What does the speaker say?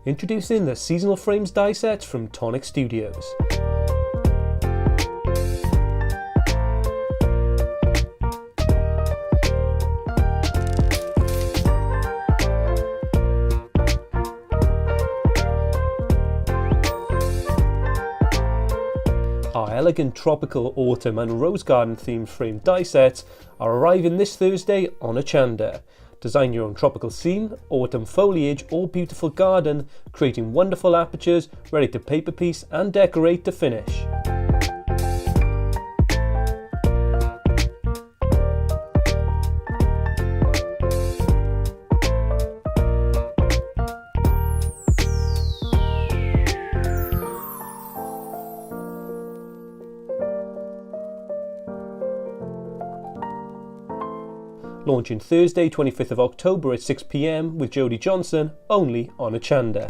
Introducing the Seasonal Frames die sets from Tonic Studios. Our elegant tropical autumn and rose garden themed frame die sets are arriving this Thursday on Hochanda. Design your own tropical scene, autumn foliage or beautiful garden, creating wonderful apertures ready to paper piece and decorate to finish. Launching Thursday 25th of October at 6 PM with Jodie Johnson, only on Hochanda.